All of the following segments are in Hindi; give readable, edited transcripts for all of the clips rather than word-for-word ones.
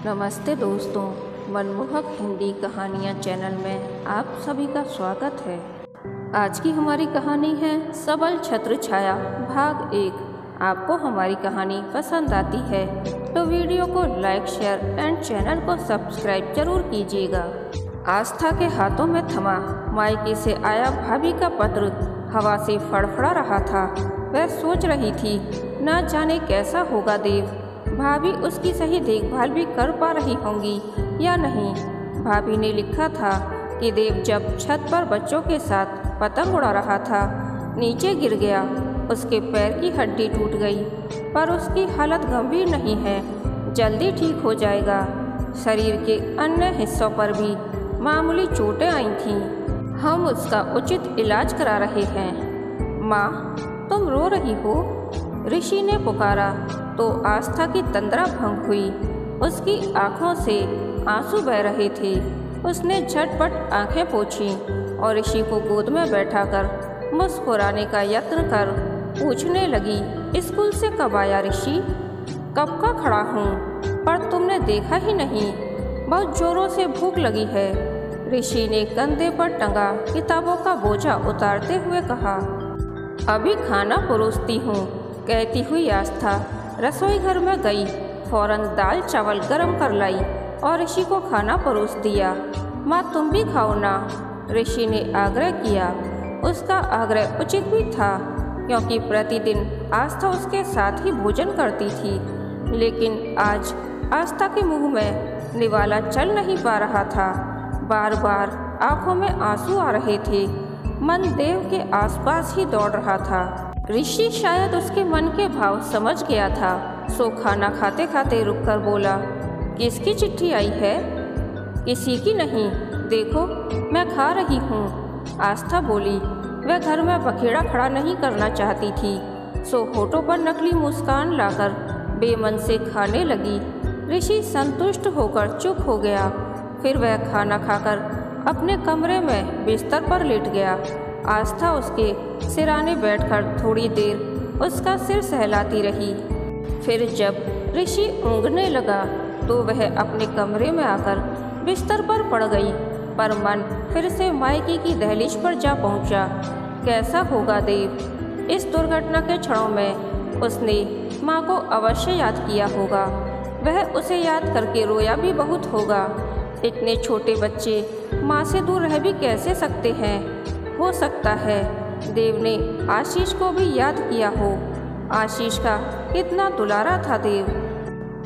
नमस्ते दोस्तों, मनमोहक हिंदी कहानियाँ चैनल में आप सभी का स्वागत है। आज की हमारी कहानी है सबल छत्र छाया भाग 1। आपको हमारी कहानी पसंद आती है तो वीडियो को लाइक, शेयर एंड चैनल को सब्सक्राइब जरूर कीजिएगा। आस्था के हाथों में थमा मायके से आया भाभी का पत्र हवा से फड़फड़ा रहा था। वह सोच रही थी, न जाने कैसा होगा देव। भाभी उसकी सही देखभाल भी कर पा रही होंगी या नहीं। भाभी ने लिखा था कि देव जब छत पर बच्चों के साथ पतंग उड़ा रहा था, नीचे गिर गया। उसके पैर की हड्डी टूट गई, पर उसकी हालत गंभीर नहीं है, जल्दी ठीक हो जाएगा। शरीर के अन्य हिस्सों पर भी मामूली चोटें आई थीं। हम उसका उचित इलाज करा रहे हैं। माँ, तुम रो रही हो? ऋषि ने पुकारा तो आस्था की तंद्रा भंग हुई। उसकी आंखों से आंसू बह रहे थे। उसने झटपट आंखें पोंछी और ऋषि को गोद में बैठाकर मुस्कुराने का यत्न कर पूछने लगी, स्कूल से कब आया ऋषि? कब का खड़ा हूँ, पर तुमने देखा ही नहीं। बहुत जोरों से भूख लगी है। ऋषि ने कंधे पर टंगा किताबों का बोझा उतारते हुए कहा। अभी खाना परोसती हूँ, कहती हुई आस्था रसोई घर में गई। फौरन दाल चावल गरम कर लाई और ऋषि को खाना परोस दिया। माँ, तुम भी खाओ ना, ऋषि ने आग्रह किया। उसका आग्रह उचित भी था, क्योंकि प्रतिदिन आस्था उसके साथ ही भोजन करती थी। लेकिन आज आस्था के मुंह में निवाला चल नहीं पा रहा था। बार बार आंखों में आंसू आ रहे थे। मन देव के आसपास ही दौड़ रहा था। ऋषि शायद उसके मन के भाव समझ गया था, सो खाना खाते खाते रुककर बोला, किसकी चिट्ठी आई है? किसी की नहीं, देखो मैं खा रही हूँ, आस्था बोली। वह घर में बखेड़ा खड़ा नहीं करना चाहती थी, सो होठों पर नकली मुस्कान लाकर बेमन से खाने लगी। ऋषि संतुष्ट होकर चुप हो गया। फिर वह खाना खाकर अपने कमरे में बिस्तर पर लेट गया। आस्था उसके सिराने बैठकर थोड़ी देर उसका सिर सहलाती रही। फिर जब ऋषि ऊँघने लगा तो वह अपने कमरे में आकर बिस्तर पर पड़ गई। पर मन फिर से मायके की दहलीज पर जा पहुंचा। कैसा होगा देव? इस दुर्घटना के क्षणों में उसने माँ को अवश्य याद किया होगा। वह उसे याद करके रोया भी बहुत होगा। इतने छोटे बच्चे माँ से दूर रह भी कैसे सकते हैं? हो सकता है देव ने आशीष को भी याद किया हो। आशीष का कितना दुलारा था देव।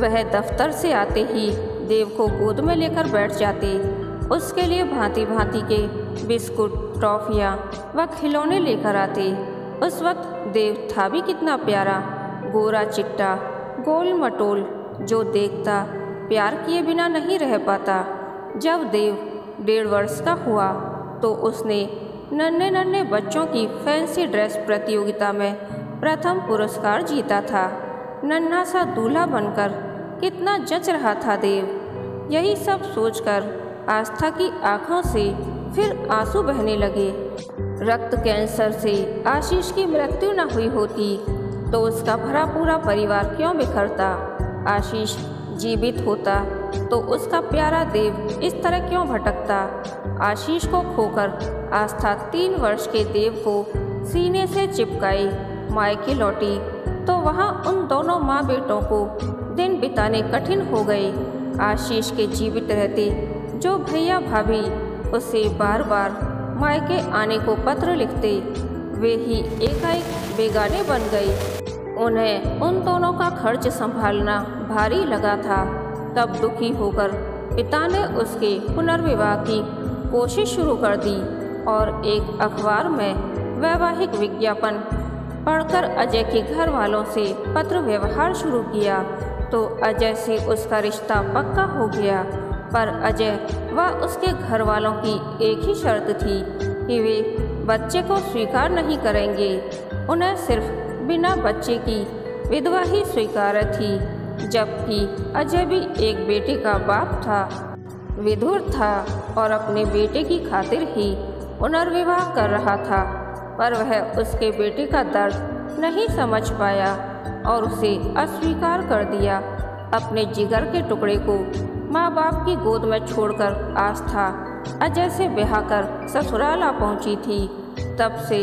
वह दफ्तर से आते ही देव को गोद में लेकर बैठ जाते। उसके लिए भांति भांति के बिस्कुट, टॉफियाँ व खिलौने लेकर आते। उस वक्त देव था भी कितना प्यारा, गोरा चिट्टा, गोल मटोल, जो देखता प्यार किए बिना नहीं रह पाता। जब देव 1.5 वर्ष का हुआ तो उसने नन्हे नन्हे बच्चों की फैंसी ड्रेस प्रतियोगिता में प्रथम पुरस्कार जीता था। नन्हा सा दूल्हा बनकर कितना जच रहा था देव। यही सब सोचकर आस्था की आंखों से फिर आंसू बहने लगे। रक्त कैंसर से आशीष की मृत्यु न हुई होती तो उसका भरा पूरा परिवार क्यों बिखरता? आशीष जीवित होता तो उसका प्यारा देव इस तरह क्यों भटकता? आशीष को खोकर आस्था 3 वर्ष के देव को सीने से चिपकाई मायके लौटी तो वहाँ उन दोनों माँ बेटों को दिन बिताने कठिन हो गए। आशीष के जीवित रहते जो भैया भाभी उसे बार बार मायके आने को पत्र लिखते, वे ही एकाएक बेगाने बन गए। उन्हें उन दोनों का खर्च संभालना भारी लगा था। तब दुखी होकर पिता ने उसके पुनर्विवाह की कोशिश शुरू कर दी और एक अखबार में वैवाहिक विज्ञापन पढ़कर अजय के घर वालों से पत्र व्यवहार शुरू किया तो अजय से उसका रिश्ता पक्का हो गया। पर अजय व उसके घर वालों की एक ही शर्त थी कि वे बच्चे को स्वीकार नहीं करेंगे। उन्हें सिर्फ बिना बच्चे की विधवा ही स्वीकार थी, जबकि अजय भी एक बेटे का बाप था, विधुर था और अपने बेटे की खातिर ही पुनर्विवाह कर रहा था। पर वह उसके बेटे का दर्द नहीं समझ पाया और उसे अस्वीकार कर दिया। अपने जिगर के टुकड़े को माँ बाप की गोद में छोड़कर आस्था अजय से ब्याह कर ससुराल आ पहुंची थी, तब से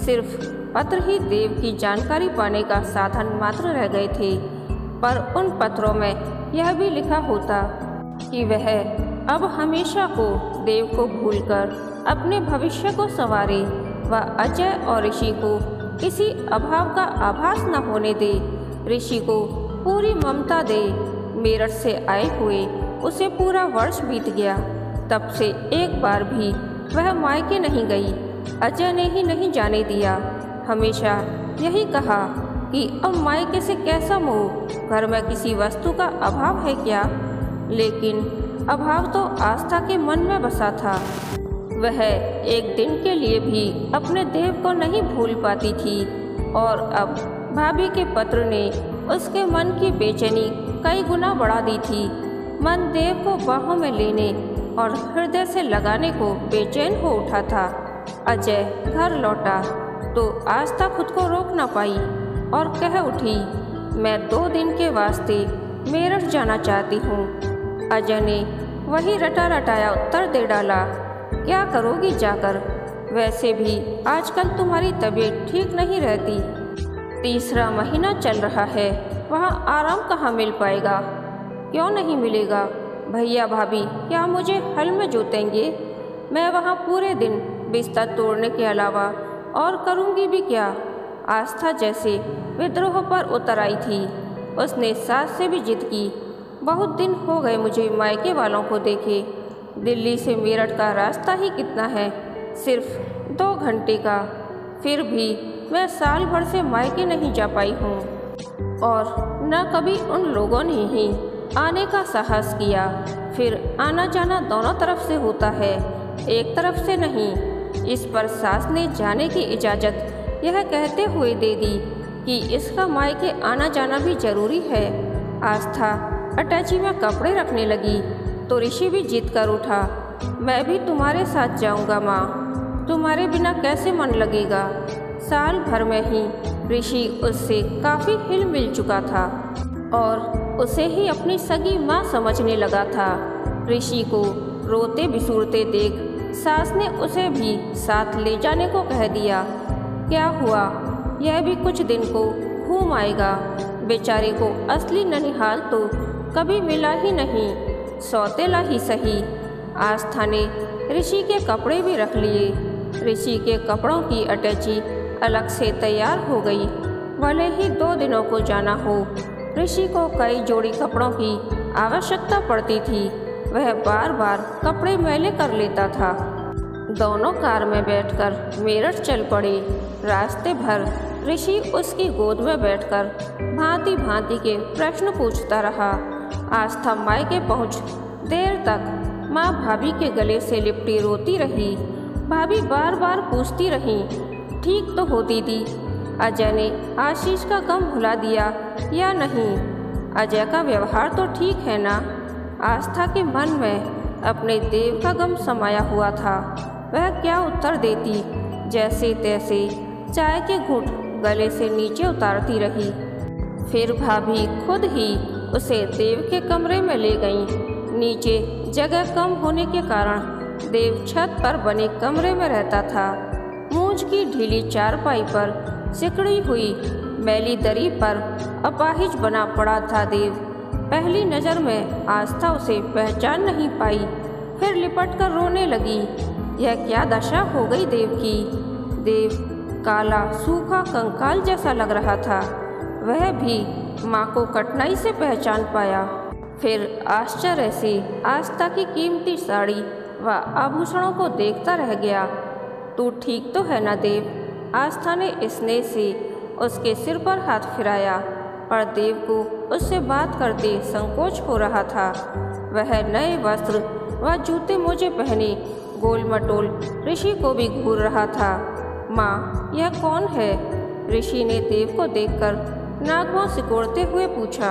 सिर्फ पत्र ही देव की जानकारी पाने का साधन मात्र रह गए थे। पर उन पत्रों में यह भी लिखा होता कि वह अब हमेशा को देव को भूलकर अपने भविष्य को संवारे व अजय और ऋषि को किसी अभाव का आभास न होने दे, ऋषि को पूरी ममता दे। मेरठ से आए हुए उसे पूरा वर्ष बीत गया, तब से एक बार भी वह मायके नहीं गई। अजय ने ही नहीं जाने दिया, हमेशा यही कहा कि अब मायके से कैसा मोह, घर में किसी वस्तु का अभाव है क्या। लेकिन अभाव तो आस्था के मन में बसा था। वह एक दिन के लिए भी अपने देव को नहीं भूल पाती थी और अब भाभी के पत्र ने उसके मन की बेचैनी कई गुना बढ़ा दी थी। मन देव को बाहों में लेने और हृदय से लगाने को बेचैन हो उठा था। अजय घर लौटा तो आस्था खुद को रोक न पाई और कह उठी, मैं 2 दिन के वास्ते मेरठ जाना चाहती हूँ। अजय ने वही रटा रटाया उत्तर दे डाला, क्या करोगी जाकर, वैसे भी आजकल तुम्हारी तबीयत ठीक नहीं रहती। 3रा महीना चल रहा है, वहाँ आराम कहाँ मिल पाएगा। क्यों नहीं मिलेगा, भैया भाभी क्या मुझे हल में जोतेंगे। मैं वहाँ पूरे दिन बिस्तर तोड़ने के अलावा और करूँगी भी क्या। आस्था जैसे विद्रोह पर उतर आई थी। उसने सास से भी जिद की, बहुत दिन हो गए मुझे मायके वालों को देखे। दिल्ली से मेरठ का रास्ता ही कितना है, सिर्फ 2 घंटे का। फिर भी मैं साल भर से मायके नहीं जा पाई हूँ और न कभी उन लोगों ने ही आने का साहस किया। फिर आना जाना दोनों तरफ से होता है, एक तरफ से नहीं। इस पर सास ने जाने की इजाज़त यह कहते हुए दे दी कि इसका मायके आना जाना भी जरूरी है। आस्था अटैची में कपड़े रखने लगी तो ऋषि भी जिद कर उठा, मैं भी तुम्हारे साथ जाऊंगा माँ, तुम्हारे बिना कैसे मन लगेगा। साल भर में ही ऋषि उससे काफ़ी हिल मिल चुका था और उसे ही अपनी सगी माँ समझने लगा था। ऋषि को रोते बिसूरते देख सास ने उसे भी साथ ले जाने को कह दिया। क्या हुआ, यह भी कुछ दिन को घूम आएगा। बेचारे को असली ननिहाल तो कभी मिला ही नहीं, सौतेला ही सही। आस्था ने ऋषि के कपड़े भी रख लिए। ऋषि के कपड़ों की अटैची अलग से तैयार हो गई। भले ही 2 दिनों को जाना हो, ऋषि को कई जोड़ी कपड़ों की आवश्यकता पड़ती थी। वह बार बार कपड़े मैले कर लेता था। दोनों कार में बैठकर मेरठ चल पड़े। रास्ते भर ऋषि उसकी गोद में बैठकर भांति भांति के प्रश्न पूछता रहा। आस्था मायके पहुँच देर तक माँ भाभी के गले से लिपटी रोती रही। भाभी बार बार पूछती रही, ठीक तो हो दीदी, अजय ने आशीष का गम भुला दिया या नहीं, अजय का व्यवहार तो ठीक है ना। आस्था के मन में अपने देव का गम समाया हुआ था। वह क्या उत्तर देती, जैसे तैसे चाय के घूंट गले से नीचे उतारती रही। फिर भाभी खुद ही उसे देव के कमरे में ले गईं। नीचे जगह कम होने के कारण देव छत पर बने कमरे में रहता था। मूंछ की ढीली चारपाई पर सिकड़ी हुई मैली दरी पर अपाहिज बना पड़ा था देव। पहली नज़र में आस्था उसे पहचान नहीं पाई, फिर लिपट कर रोने लगी। यह क्या दशा हो गई देव की। देव काला सूखा कंकाल जैसा लग रहा था। वह भी माँ को कठिनाई से पहचान पाया। फिर आश्चर्य से आस्था की कीमती साड़ी व आभूषणों को देखता रह गया। तू ठीक तो है ना देव, आस्था ने स्नेह से उसके सिर पर हाथ फिराया, पर देव को उससे बात करते संकोच हो रहा था। वह नए वस्त्र व जूते मोजे पहने गोल मटोल ऋषि को भी घूर रहा था। माँ, यह कौन है? ऋषि ने देव को देखकर नागवा सिकोड़ते हुए पूछा।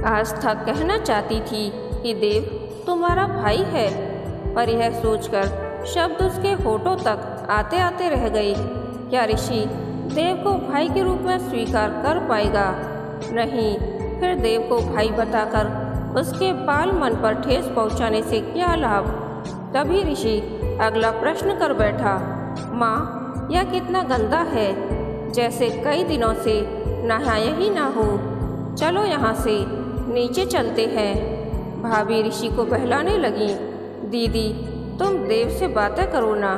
आस्था कहना चाहती थी कि देव तुम्हारा भाई है, पर यह सोचकर शब्द उसके होठों तक आते आते रह गए। क्या ऋषि देव को भाई के रूप में स्वीकार कर पाएगा? नहीं, फिर देव को भाई बताकर उसके बाल मन पर ठेस पहुंचाने से क्या लाभ। तभी ऋषि अगला प्रश्न कर बैठा, माँ यह कितना गंदा है, जैसे कई दिनों से नहाया ही ना हो। चलो यहाँ से नीचे चलते हैं। भाभी ऋषि को बहलाने लगी, दीदी तुम देव से बातें करो ना।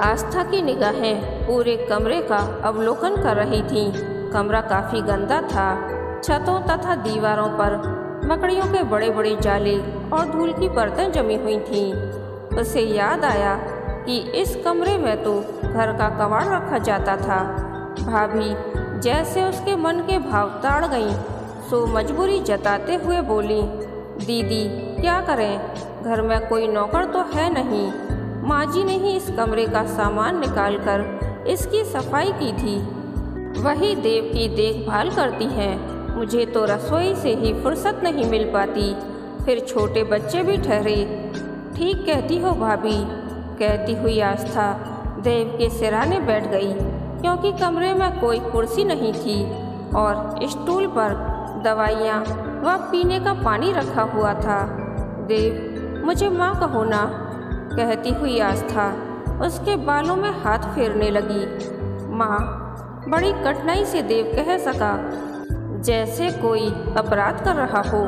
आस्था की निगाहें पूरे कमरे का अवलोकन कर रही थीं। कमरा काफी गंदा था। छतों तथा दीवारों पर मकड़ियों के बड़े बड़े जाले और धूल की परतें जमी हुई थीं। उसे याद आया कि इस कमरे में तो घर का कबाड़ रखा जाता था। भाभी जैसे उसके मन के भाव ताड़ गईं, सो मजबूरी जताते हुए बोली, दीदी क्या करें, घर में कोई नौकर तो है नहीं। माँ जी ने ही इस कमरे का सामान निकालकर इसकी सफाई की थी। वही देव की देखभाल करती हैं। मुझे तो रसोई से ही फुर्सत नहीं मिल पाती, फिर छोटे बच्चे भी ठहरे। ठीक कहती हो भाभी, कहती हुई आस्था देव के सिरहाने बैठ गई, क्योंकि कमरे में कोई कुर्सी नहीं थी और स्टूल पर दवाइयाँ व पीने का पानी रखा हुआ था। देव मुझे माँ कहो ना, कहती हुई आस्था उसके बालों में हाथ फेरने लगी। माँ, बड़ी कठिनाई से देव कह सका, जैसे कोई अपराध कर रहा हो।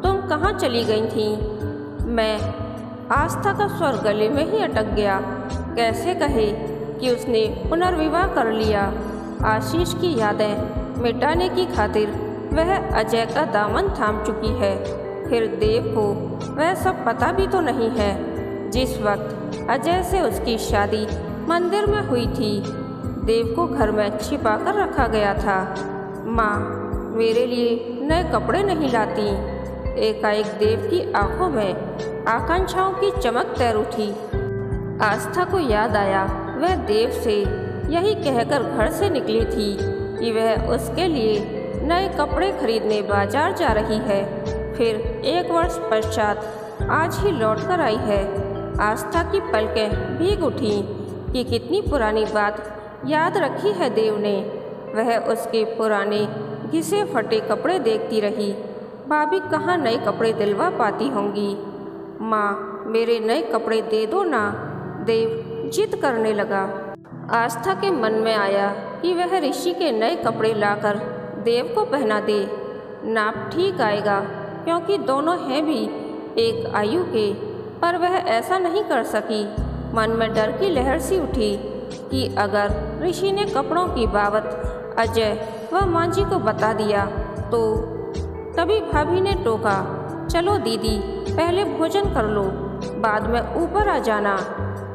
तुम कहाँ चली गई थी? मैं, आस्था का स्वर गले में ही अटक गया। कैसे कहे कि उसने पुनर्विवाह कर लिया। आशीष की यादें मिटाने की खातिर वह अजय का दामन थाम चुकी है। फिर देव को वह सब पता भी तो नहीं है। जिस वक्त अजय से उसकी शादी मंदिर में हुई थी, देव को घर में छिपा कर रखा गया था। माँ मेरे लिए नए कपड़े नहीं लाती। एकाएक देव की आंखों में आकांक्षाओं की चमक तैर उठी। आस्था को याद आया वह देव से यही कहकर घर से निकली थी कि वह उसके लिए नए कपड़े खरीदने बाजार जा रही है। फिर 1 वर्ष पश्चात आज ही लौट कर आई है। आस्था की पलकें भीग उठी कि कितनी पुरानी बात याद रखी है देव ने। वह उसके पुराने घिसे फटे कपड़े देखती रही। भाभी कहाँ नए कपड़े दिलवा पाती होंगी। माँ मेरे नए कपड़े दे दो ना, देव जिद करने लगा। आस्था के मन में आया कि वह ऋषि के नए कपड़े लाकर देव को पहना दे। नाप ठीक आएगा, क्योंकि दोनों हैं भी एक आयु के, पर वह ऐसा नहीं कर सकी। मन में डर की लहर सी उठी कि अगर ऋषि ने कपड़ों की बाबत अजय व माँ जी को बता दिया तो। तभी भाभी ने टोका, चलो दीदी पहले भोजन कर लो, बाद में ऊपर आ जाना।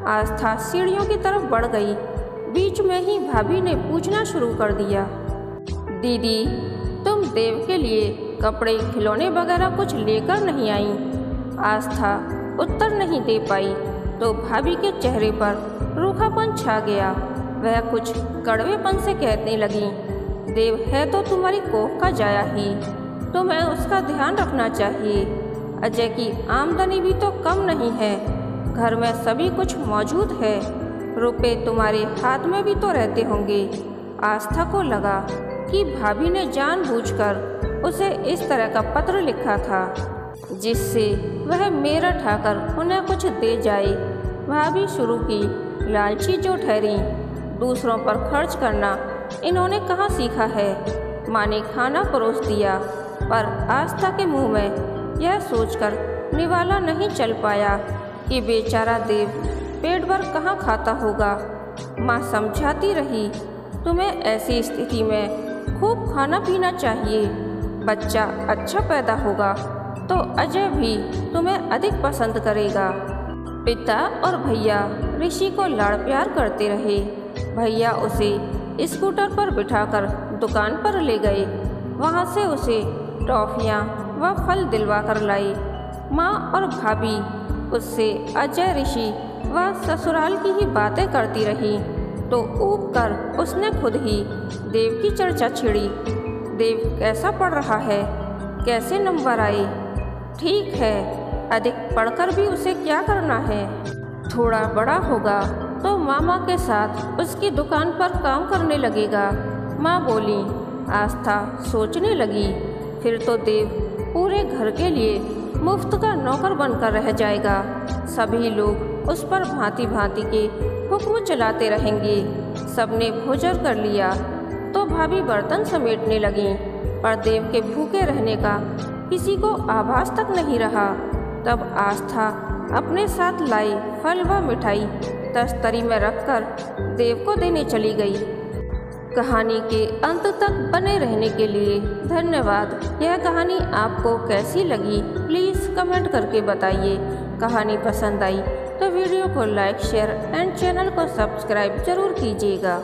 आस्था सीढ़ियों की तरफ बढ़ गई। बीच में ही भाभी ने पूछना शुरू कर दिया, दीदी तुम देव के लिए कपड़े खिलौने वगैरह कुछ लेकर नहीं आई? आस्था उत्तर नहीं दे पाई तो भाभी के चेहरे पर रूखापन छा गया। वह कुछ कड़वेपन से कहने लगी, देव है तो तुम्हारी कोख का जाया ही, तुम्हें उसका ध्यान रखना चाहिए। अजय की आमदनी भी तो कम नहीं है, घर में सभी कुछ मौजूद है, रुपए तुम्हारे हाथ में भी तो रहते होंगे। आस्था को लगा कि भाभी ने जानबूझकर उसे इस तरह का पत्र लिखा था जिससे वह मेरा ठाकर उन्हें कुछ दे जाए। भाभी शुरू की लालची जो ठहरी। दूसरों पर खर्च करना इन्होंने कहाँ सीखा है। माँ ने खाना परोस दिया, पर आस्था के मुंह में यह सोचकर निवाला नहीं चल पाया कि बेचारा देव पेट भर कहाँ खाता होगा। माँ समझाती रही, तुम्हें ऐसी स्थिति में खूब खाना पीना चाहिए। बच्चा अच्छा पैदा होगा तो अजय भी तुम्हें अधिक पसंद करेगा। पिता और भैया ऋषि को लाड़ प्यार करते रहे। भैया उसे स्कूटर पर बिठाकर दुकान पर ले गए। वहाँ से उसे टॉफियाँ व फल दिलवा कर लाई। माँ और भाभी उससे अजय, ऋषि व ससुराल की ही बातें करती रही तो ऊब कर उसने खुद ही देव की चर्चा छेड़ी। देव कैसा पढ़ रहा है, कैसे नंबर आए? ठीक है, अधिक पढ़कर भी उसे क्या करना है? थोड़ा बड़ा होगा तो मामा के साथ उसकी दुकान पर काम करने लगेगा। माँ बोली। आस्था सोचने लगी, फिर तो देव पूरे घर के लिए मुफ्त का नौकर बनकर रह जाएगा। सभी लोग उस पर भांति भांति के हुक्म चलाते रहेंगे। सबने भोजन कर लिया तो भाभी बर्तन समेटने लगी, पर देव के भूखे रहने का किसी को आभास तक नहीं रहा। तब आस्था अपने साथ लाई फल व मिठाई तस्तरी में रखकर देव को देने चली गई। कहानी के अंत तक बने रहने के लिए धन्यवाद। यह कहानी आपको कैसी लगी प्लीज़ कमेंट करके बताइए। कहानी पसंद आई तो वीडियो को लाइक शेयर एंड चैनल को सब्सक्राइब जरूर कीजिएगा।